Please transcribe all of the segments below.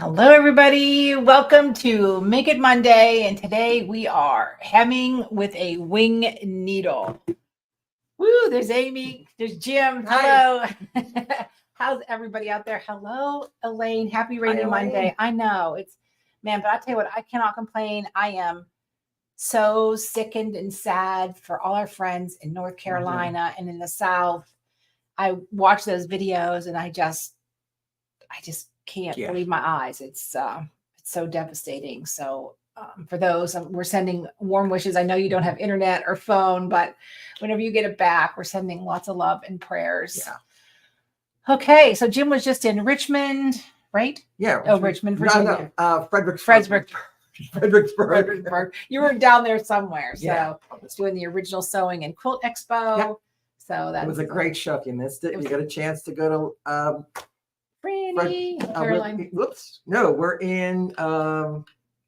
Hello, everybody. Welcome to Make It Monday. And today we are hemming with a wing needle. Woo, there's Amy. There's Jim. Hello. How's everybody out there? Hello, Elaine. Happy rainy Monday. I know it's, man, but I'll tell you what, I cannot complain. I am so sickened and sad for all our friends in North Carolina and in the South. I watch those videos and I just can't believe my eyes. It's so devastating. So for those, we're sending warm wishes. I know you don't have internet or phone, but whenever you get it back, we're sending lots of love and prayers. Yeah. Okay, so Jim was just in Richmond, right? Yeah. Oh, Richmond, Virginia. No, Fredericksburg. Fredericksburg. You were down there somewhere. So Yeah. doing the original sewing and quilt expo. Yep. So that It was a great show. If you missed it, you got a chance to go to Brandy, Caroline. whoops. No, we're in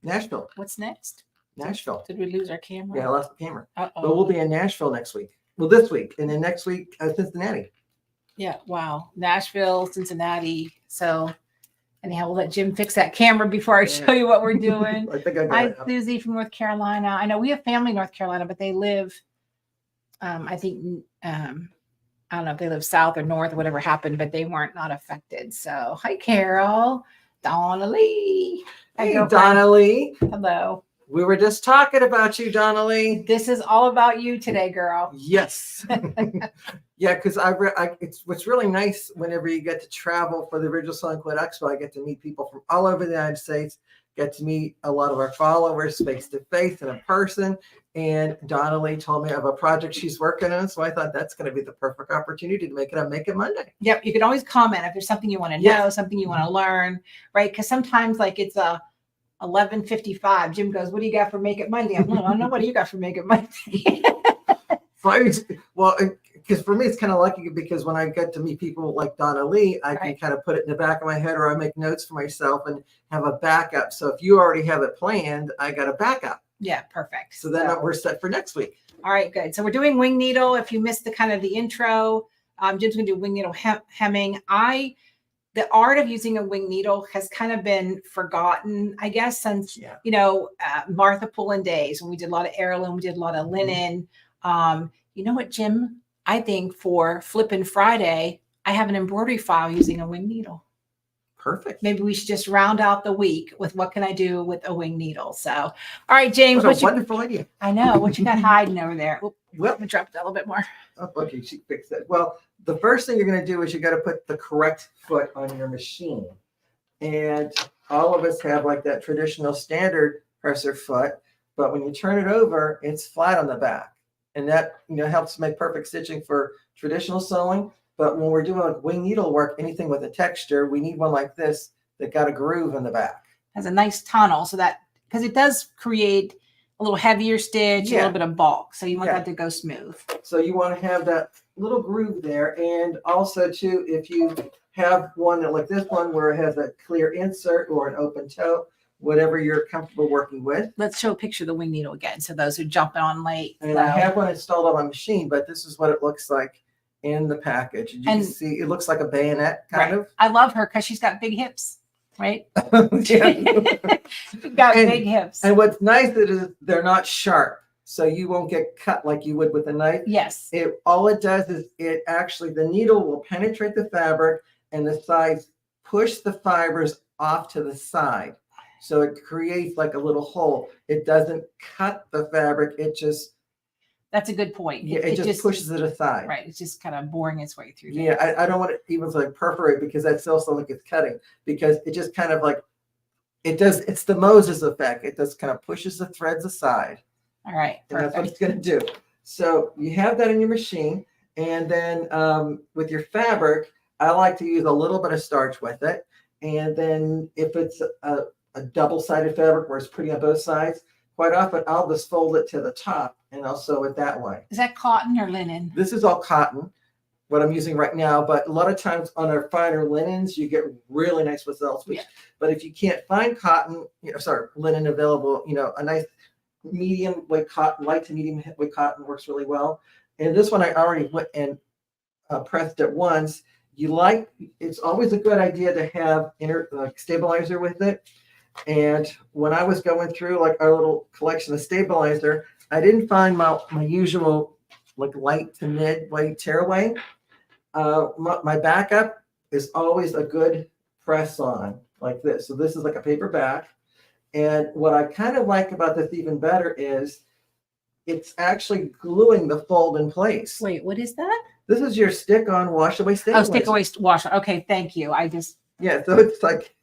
Nashville. What's next? Nashville. Did we lose our camera? Yeah, I lost the camera. Uh-oh. But we'll be in Nashville next week. Well, this week. And then next week, Cincinnati. Yeah, wow. Nashville, Cincinnati. So anyhow, we'll let Jim fix that camera before I show you what we're doing. I think I got Hi, it. Susie from North Carolina. I know we have family in North Carolina, but they live, I think, I don't know if they live south or north or whatever happened, but they weren't not affected. So hi, Carol. Donna Lee. Hey, Donna Lee. Hello. We were just talking about you, Donna Lee. This is all about you today, girl. Yes. Yeah, because it's what's really nice whenever you get to travel for the Original Sewing Quilt Expo. I get to meet people from all over the United States, get to meet a lot of our followers face to face and in person. And Donna Lee told me of a project she's working on. So I thought that's going to be the perfect opportunity to make it on Make It Monday. Yep. You can always comment if there's something you want to know, something you want to learn, right? Because sometimes like it's a 11:55. Jim goes, "What do you got for Make It Monday?" I'm like, "I don't know. What do you got for Make It Monday?" Well, because for me, it's kind of lucky because when I get to meet people like Donna Lee, I can kind of put it in the back of my head or I make notes for myself and have a backup. So if you already have it planned, I got a backup. Yeah, perfect. So then we're set for next week. All right, good. So we're doing wing needle. If you missed the intro, Jim's going to do wing needle hemming. The art of using a wing needle has kind of been forgotten, I guess, since, Martha Pullen days when we did a lot of heirloom, we did a lot of linen. You know what, Jim? I think for Flippin' Friday, I have an embroidery file using a wing needle. Perfect. Maybe we should just round out the week with what can I do with a wing needle. So, all right, James. What a wonderful idea. I know. What you got hiding over there? Well, let me drop that a little bit more. Oh, okay, she fixed it. Well, the first thing you're going to do is you got to put the correct foot on your machine. And all of us have like that traditional standard presser foot, but when you turn it over, it's flat on the back. And that, helps make perfect stitching for traditional sewing. But when we're doing like wing needle work, anything with a texture, we need one like this that got a groove in the back. Has a nice tunnel so that, because it does create a little heavier stitch, a little bit of bulk. So you want that to go smooth. So you want to have that little groove there. And also too, if you have one like this one where it has a clear insert or an open toe, whatever you're comfortable working with. Let's show a picture of the wing needle again. So those who jumping on late. And I have one installed on my machine, but this is what it looks like in the package. You can see it looks like a bayonet kind of. I love her because she's got big hips, right? She's got big hips. And what's nice is they're not sharp, so you won't get cut like you would with a knife. Yes. All it does is the needle will penetrate the fabric and the sides push the fibers off to the side. So it creates like a little hole. It doesn't cut the fabric. That's a good point. Yeah, it just pushes it aside. Right. It's just kind of boring its way through there. Yeah, I don't want to even like perforate because that still sounds like it's cutting because it just kind of like it's the Moses effect. It just kind of pushes the threads aside. All right. And that's what it's going to do. So you have that in your machine. And then with your fabric, I like to use a little bit of starch with it. And then if it's a double-sided fabric where it's pretty on both sides, quite often I'll just fold it to the top and I'll sew it that way. Is that cotton or linen? This is all cotton, what I'm using right now, but a lot of times on our finer linens, you get really nice results. But if you can't find linen available, a nice medium weight cotton, light to medium weight cotton works really well. And this one I already went and pressed it once. it's always a good idea to have stabilizer with it. And when I was going through like our little collection of stabilizer, I didn't find my usual like light to mid weight tearaway. My backup is always a good press on like this. So this is like a paper back. And what I kind of like about this even better is it's actually gluing the fold in place. Wait, what is that? This is your stick-on wash-away Oh, stabilizer. stick away washer. Okay, thank you. Yeah, so it's like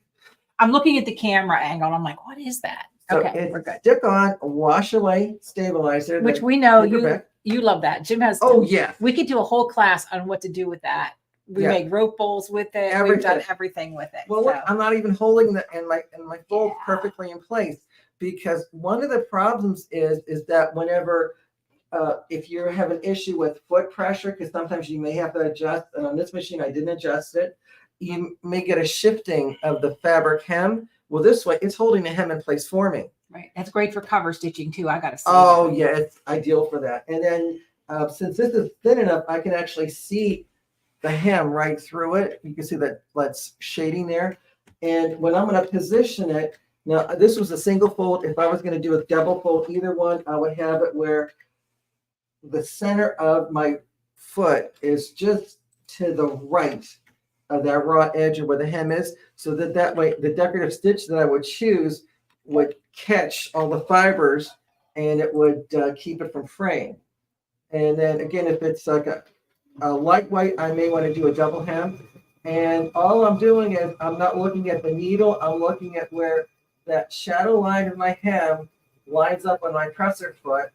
I'm looking at the camera angle and I'm like, what is that? so Okay, we're good. Stick-on wash-away stabilizer. Which that we know paperback. you love that. Jim has. Oh yeah. We could do a whole class on what to do with that. We Yeah. make rope bowls with it. We've Everything. done everything with it. Well, look, so. I'm not even holding my fold Yeah. perfectly in place, because one of the problems is that whenever if you have an issue with foot pressure, because sometimes you may have to adjust, and on this machine I didn't adjust it, you may get a shifting of the fabric hem. Well, this way it's holding the hem in place for me. Right. That's great for cover stitching too. I got to say. Oh yeah, it's ideal for that. And then since this is thin enough, I can actually see the hem right through it. You can see that's shading there. And when I'm going to position it, now this was a single fold. If I was going to do a double fold, either one, I would have it where the center of my foot is just to the right of that raw edge of where the hem is, so that way the decorative stitch that I would choose would catch all the fibers and it would keep it from fraying. And then again, if it's like a lightweight, I may want to do a double hem. And all I'm doing is I'm not looking at the needle. I'm looking at where that shadow line of my hem lines up on my presser foot,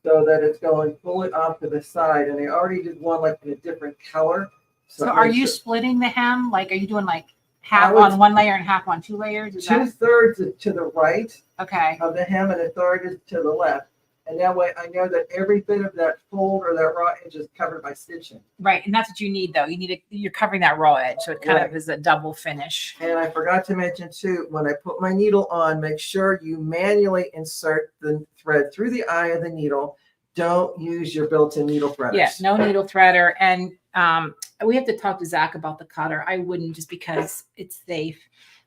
so that it's going fully off to the side. And I already did one like in a different color. So are you splitting the hem? Like, are you doing like half I would- on one layer and half on two layers? Is that 2/3 to the right okay? of the hem and 1/3 is to the left. And that way I know that every bit of that fold or that raw edge is covered by stitching. Right, and that's what you need though. You're covering that raw edge, so it kind Right. of is a double finish. And I forgot to mention too, when I put my needle on, make sure you manually insert the thread through the eye of the needle. Don't use your built-in needle threaders. Yeah, no needle threader. And we have to talk to Zach about the cutter. I wouldn't, just because it's safe.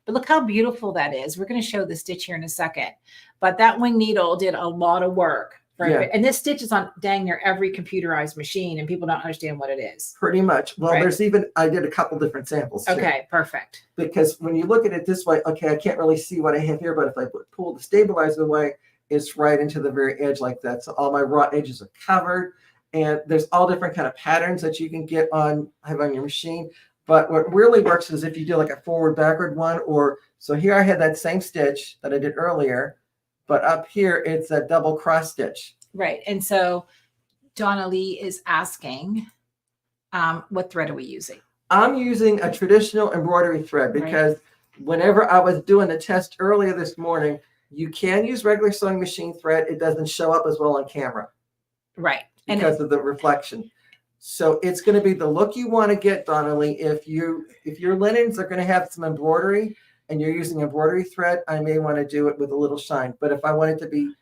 But look how beautiful that is. We're going to show the stitch here in a second. But that wing needle did a lot of work. Right? Yeah. And this stitch is on dang near every computerized machine, and people don't understand what it is. Pretty much. Well, Right. I did a couple different samples too. Okay, perfect. Because when you look at it this way, okay, I can't really see what I have here, but if I pull the stabilizer away, it's right into the very edge like that. So all my raw edges are covered, and there's all different kind of patterns that you can have on your machine. But what really works is if you do like a forward backward one, or so here I had that same stitch that I did earlier, but up here it's a double cross stitch. Right. And so Donna Lee is asking, what thread are we using? I'm using a traditional embroidery thread because whenever I was doing the test earlier this morning, you can use regular sewing machine thread. It doesn't show up as well on camera Right. And because of the reflection. So it's going to be the look you want to get, Donnelly. If your linens are going to have some embroidery and you're using embroidery thread, I may want to do it with a little shine. But if I want it to be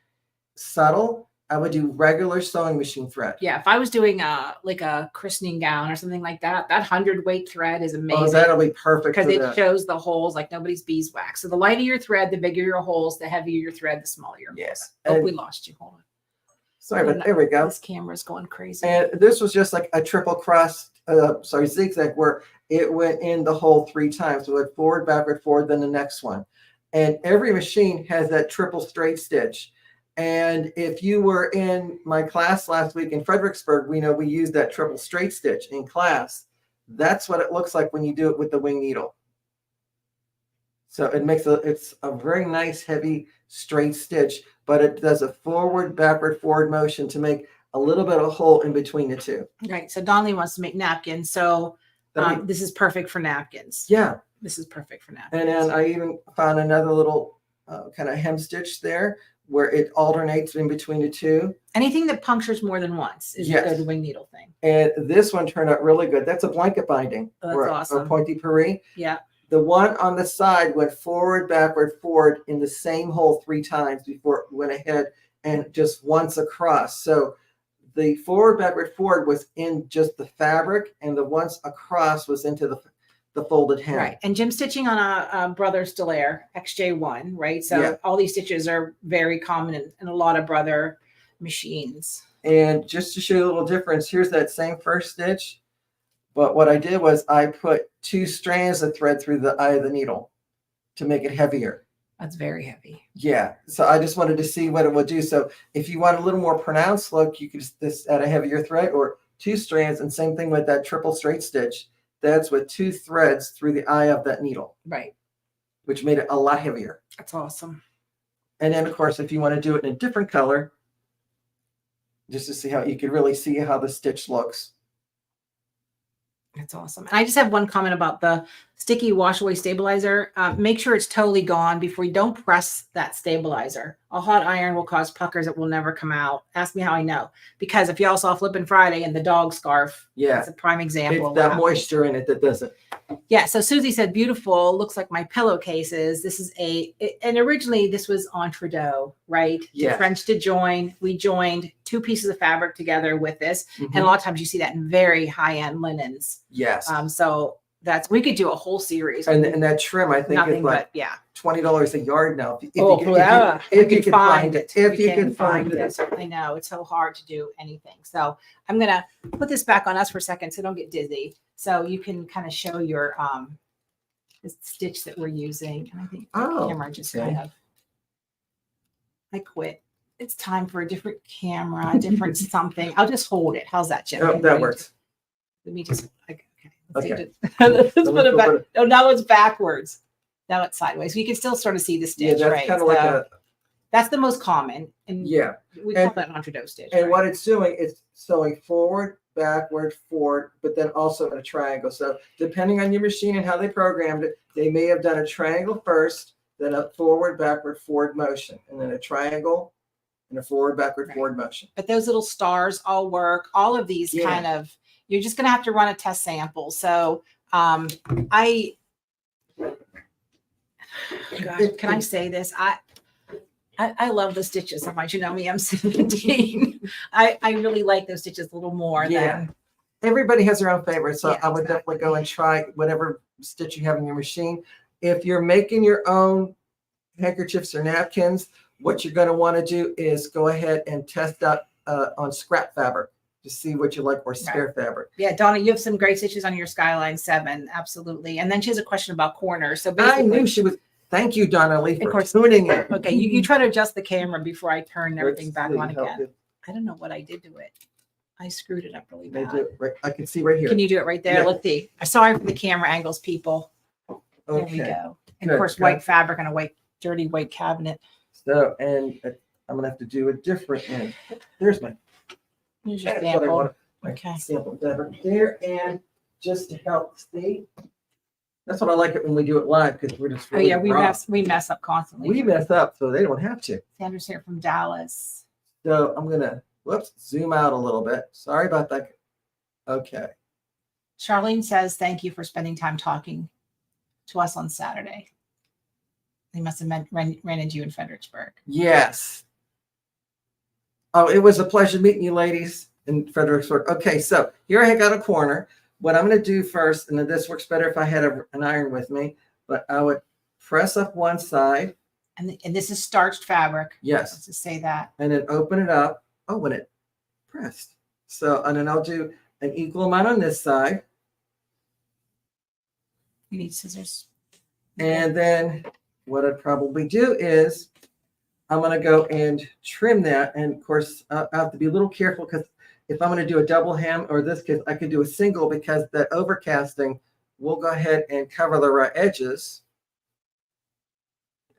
subtle, I would do regular sewing machine thread. yeah, if I was doing like a christening gown or something like that, that 100-weight thread is Oh, amazing that'll be perfect because for it that. shows the holes like nobody's beeswax. So the lighter your thread, the bigger your holes, the heavier your thread, the smaller your holes. Yes. Oh, And- we lost you. Hold on. Sorry, but there we go. This camera's going crazy. And this was just like a triple cross, zigzag, where it went in the hole 3 times. So it went forward, backward, forward, then the next one. And every machine has that triple straight stitch. And if you were in my class last week in Fredericksburg, we know we used that triple straight stitch in class. That's what it looks like when you do it with the wing needle. So it's a very nice, heavy, straight stitch, but it does a forward, backward, forward motion to make a little bit of a hole in between the two. Right. So Donnelly wants to make napkins. So That'd be- this is perfect for napkins. Yeah. This is perfect for napkins. And then I even found another little kind of hem stitch there where it alternates in between the two. Anything that punctures more than once is Yes. a good wing needle thing. And this one turned out really good. That's a blanket binding. Oh, that's or awesome. pointy Paris. Yeah. The one on the side went forward, backward, forward in the same hole 3 times before it went ahead and just once across. So the forward, backward, forward was in just the fabric, and the ones across was into the folded hem. Right. And Jim's stitching on a Brother Stellaire XJ1, right? So Yeah. all these stitches are very common in a lot of Brother machines. And just to show you a little difference, here's that same first stitch. But what I did was I put 2 strands of thread through the eye of the needle to make it heavier. That's very heavy. Yeah. So I just wanted to see what it would do. So if you want a little more pronounced look, you could just add a heavier thread or 2 strands. And same thing with that triple straight stitch. That's with 2 threads through the eye of that needle, Right. which made it a lot heavier. That's awesome. And then, of course, if you want to do it in a different color, just to see how you can really see how the stitch looks. That's awesome. And I just have one comment about the sticky wash away stabilizer. Make sure it's totally gone before you don't press that stabilizer. A hot iron will cause puckers that will never come out. Ask me how I know. Because if y'all saw Flippin' Friday and the dog scarf, Yeah. it's a prime example. It's of that what moisture in it that does it. Yeah. So Susie said, beautiful. Looks like my pillowcases. This is and originally this was on Trudeau, right? Yes. French to join. We joined 2 pieces of fabric together with this. Mhm. And a lot of times you see that in very high end linens. Yes. So we could do a whole series. And that trim, I think, Nothing is like but, yeah. $20 a yard now. If Oh, you yeah. if you can find it. If We you can find it. I know it's so hard to do anything. So I'm going to put this back on us for a second so don't get dizzy. So you can kind of show your the stitch that we're using. And I think the Oh, camera just okay. kind of, I quit. It's time for a different camera, a different something. I'll just hold it. How's that, Jim? Oh, that works. Let me just, okay. Let's Okay. let's So put let's it back. put it- Oh, now it's backwards. Now it's sideways. So you can still sort of see the Yeah, stitch, that's right? kind of like So a, that's the most common. And yeah. we call And- that an Trudeau stitch. And right? what it's doing, it's sewing forward, backward, forward, but then also in a triangle. So depending on your machine and how they programmed it, they may have done a triangle first, then a forward, backward, forward motion, and then a triangle and a forward, backward, Right. forward motion. But those little stars all work. All of these Yeah. kind of, you're just going to have to run a test sample. So God, can I say this? I love the stitches so much. You know me, I'm 17. I really like those stitches a little more Yeah. than Everybody has their own favorite, so Yeah, I would definitely go and try whatever stitch you have in your machine. If you're making your own handkerchiefs or napkins, what you're going to want to do is go ahead and test out on scrap fabric to see what you like, or spare fabric. Yeah, Donna, you have some great stitches on your Skyline 7. Absolutely. And then she has a question about corners. So I basically, knew she was. Thank you, Donna Lee, for course. tuning in. okay, you try to adjust the camera before I turn everything Let's back see on how again. it- I don't know what I did to it. I screwed it up really they bad. do it right- I can see right here. Can you do it right there? Yeah. Let's see. Sorry for the camera angles, people. There we Okay. go. And Good, of course, good. white fabric on a white, dirty white cabinet. So, and I'm gonna have to do a different end. There's my. Here's your That's what I sample. want. My Okay. sample fabric there, and just to help see. That's what I like it when we do it live, because we're just. Oh really yeah, we raw. mess up constantly. We mess up, so they don't have to. Sandra's here from Dallas. So I'm gonna, whoops, zoom out a little bit. Sorry about that. Okay. Charlene says, thank you for spending time talking to us on Saturday. They must have ran into you in Fredericksburg. Yes. Oh, it was a pleasure meeting you ladies in Fredericksburg. Okay, so here I got a corner. What I'm going to do first, and this works better if I had an iron with me, but I would press up one side. And this is starched fabric. Yes. Let's just say that. And then open it up. Oh, when it pressed. So, and then I'll do an equal amount on this side. You need scissors. And then what I'd probably do is I'm going to go and trim that. And of course, I have to be a little careful, because if I'm going to do a double hem, or this case, I could do a single, because that overcasting will go ahead and cover the raw edges.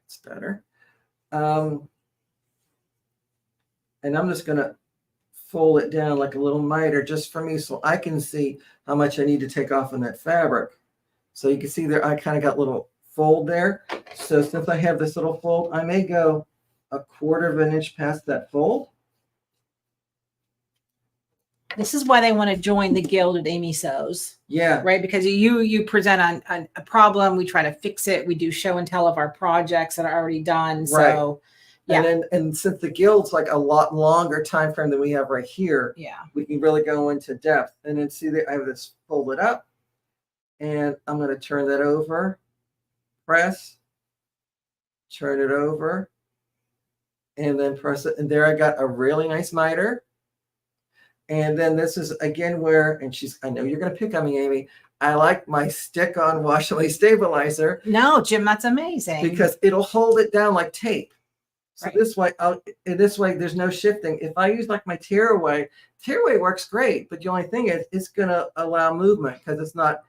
It's better. And I'm just going to fold it down like a little miter just for me, so I can see how much I need to take off on that fabric. So you can see there, I kind of got a little fold there. So since I have this little fold, I may go 1/4 of an inch past that fold. This is why they want to join the Gilded Amy Sews, Yeah. right? Because you present on a problem, we try to fix it. We do show and tell of our projects that are already done. So Yeah. And since the gild's like a lot longer time frame than we have right here, Yeah. we can really go into depth. And then see that I have this folded up, and I'm going to turn that over, press, turn it over, and then press it. And there I got a really nice miter. And then this is again where, and I know you're going to pick on me, Amy. I like my stick-on wash-away stabilizer No, Jim, that's amazing. because it'll hold it down like tape. So Right. this way, there's no shifting. If I use like my tearaway works great, but the only thing is it's going to allow movement because it's not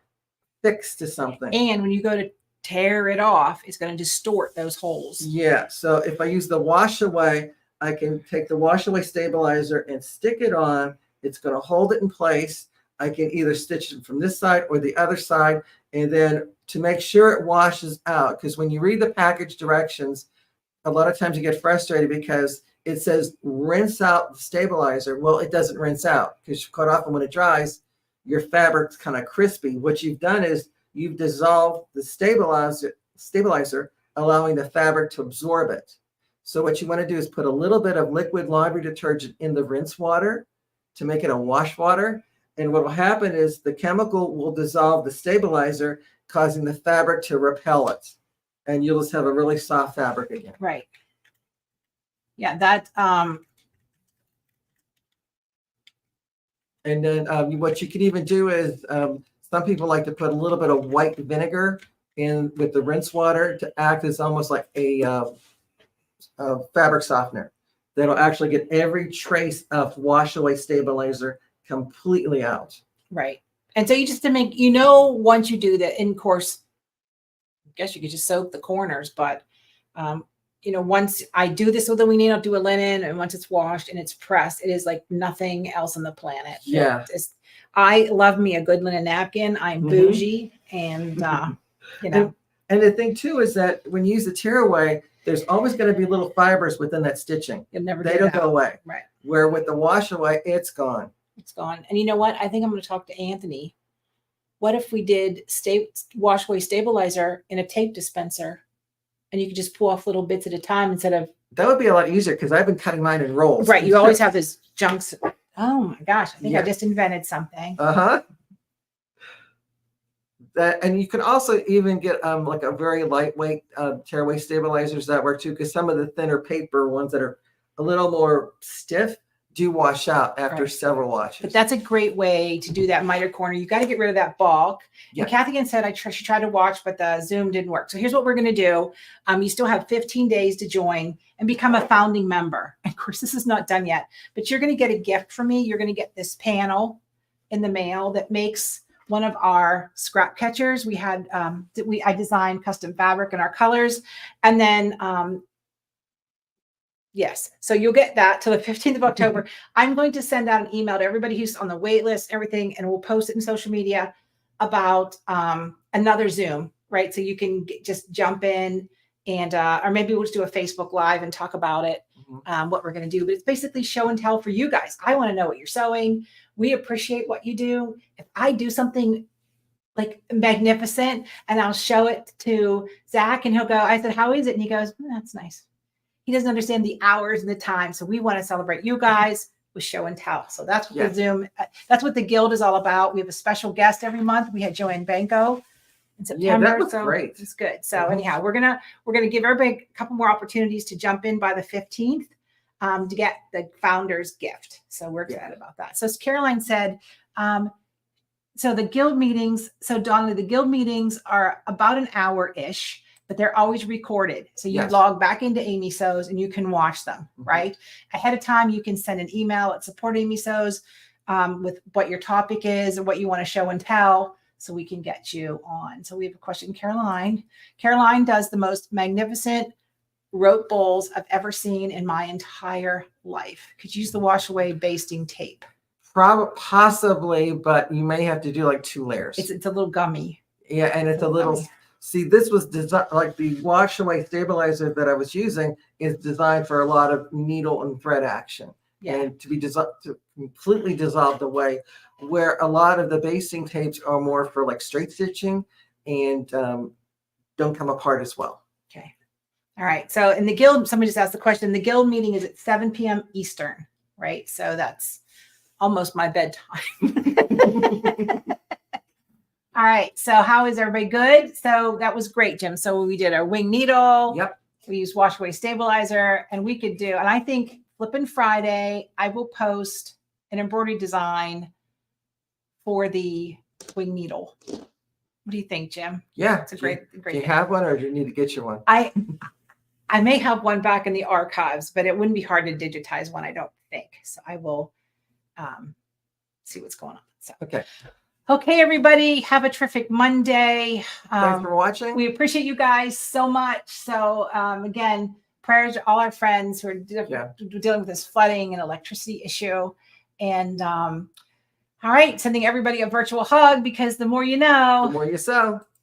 fixed to something. And when you go to tear it off, it's going to distort those holes. Yeah. So if I use the wash away, I can take the wash away stabilizer and stick it on. It's going to hold it in place. I can either stitch it from this side or the other side. And then to make sure it washes out, because when you read the package directions, a lot of times you get frustrated because it says rinse out the stabilizer. Well, it doesn't rinse out because you cut off, and when it dries, your fabric's kind of crispy. What you've done is you've dissolved the stabilizer, allowing the fabric to absorb it. So what you want to do is put a little bit of liquid laundry detergent in the rinse water to make it a wash water. And what will happen is the chemical will dissolve the stabilizer, causing the fabric to repel it. And you'll just have a really soft fabric again. Right. Yeah, that And then what you can even do is some people like to put a little bit of white vinegar in with the rinse water to act as almost like a fabric softener. That'll actually get every trace of wash away stabilizer completely out. right. And so you just to make, once you do that, in course, I guess you could just soak the corners, but once I do this with the wing needle, I'll do a linen, and once it's washed and it's pressed, it is like nothing else on the planet. Yeah. I love me a good linen napkin. I'm bougie, and And the thing too is that when you use the tearaway, there's always going to be little fibers within that stitching. you'll never They get don't it out. go away. Right. Where with the wash away, it's gone. It's gone. And you know what? I think I'm going to talk to Anthony. What if we did wash away stabilizer in a tape dispenser, and you could just pull off little bits at a time instead of. That would be a lot easier because I've been cutting mine in rolls. Right. You always have this junks. Oh my gosh. I think I Yeah. just invented something. Uh-huh. And you can also even get like a very lightweight tearaway stabilizers that work too, because some of the thinner paper ones that are a little more stiff do wash out after Right. several washes. But that's a great way to do that miter corner. You got to get rid of that bulk. Yeah. And Kathy again said she tried to watch, but the Zoom didn't work. So here's what we're going to do. You still have 15 days to join and become a founding member. Of course, this is not done yet, but you're going to get a gift from me. You're going to get this panel in the mail that makes one of our scrap catchers. We had I designed custom fabric in our colors, and then yes, so you'll get that till the 15th of October. I'm going to send out an email to everybody who's on the wait list, everything, and we'll post it in social media about another Zoom, right? So you can just jump in and or maybe we'll just do a Facebook Live and talk about it, what we're going to do. But it's basically show and tell for you guys. I want to know what you're sewing. We appreciate what you do. If I do something like magnificent and I'll show it to Zach and he'll go, I said, how is it? And he goes, that's nice. He doesn't understand the hours and the time. So we want to celebrate you guys with show and tell. So that's what the Zoom, that's what the Guild is all about. We have a special guest every month. We had Joanne Banco in September. Yeah, that was so great. It's good. So anyhow, we're gonna give everybody a couple more opportunities to jump in by the 15th to get the founder's gift. So we're excited about that. So as Caroline said, so the Guild meetings, so Donna, the Guild meetings are about an hour-ish, but they're always recorded. So you log back into Amy Sews and you can watch them, right? Ahead of time, you can send an email at Support Amy Sews with what your topic is and what you want to show and tell so we can get you on. So we have a question, Caroline. Caroline does the most magnificent rope bowls I've ever seen in my entire life. Could you use the wash away basting tape? Possibly, but you may have to do like 2 layers. It's a little gummy. Yeah, and it's a little gummy. See, this was designed like the wash away stabilizer that I was using is designed for a lot of needle and thread action. Yeah. And to be completely dissolved away, where a lot of the basting tapes are more for like straight stitching and don't come apart as well. Okay. All right. So in the guild, somebody just asked the question. The guild meeting is at 7 p.m. Eastern, right? So that's almost my bedtime. All right. So how is everybody? Good. So that was great, Jim. So we did our wing needle. Yep. We used wash away stabilizer, and we could do, and I think Flippin' Friday, I will post an embroidery design for the wing needle. What do you think, Jim? Yeah. It's a great Do you thing. have one, or do you need to get you one? I may have one back in the archives, but it wouldn't be hard to digitize one, I don't think. So I will see what's going on. So okay, everybody, have a terrific Monday. Thanks for watching. We appreciate you guys so much. So again, prayers to all our friends who are dealing with this flooding and electricity issue. And all right, sending everybody a virtual hug, because the more you know. The more you sow.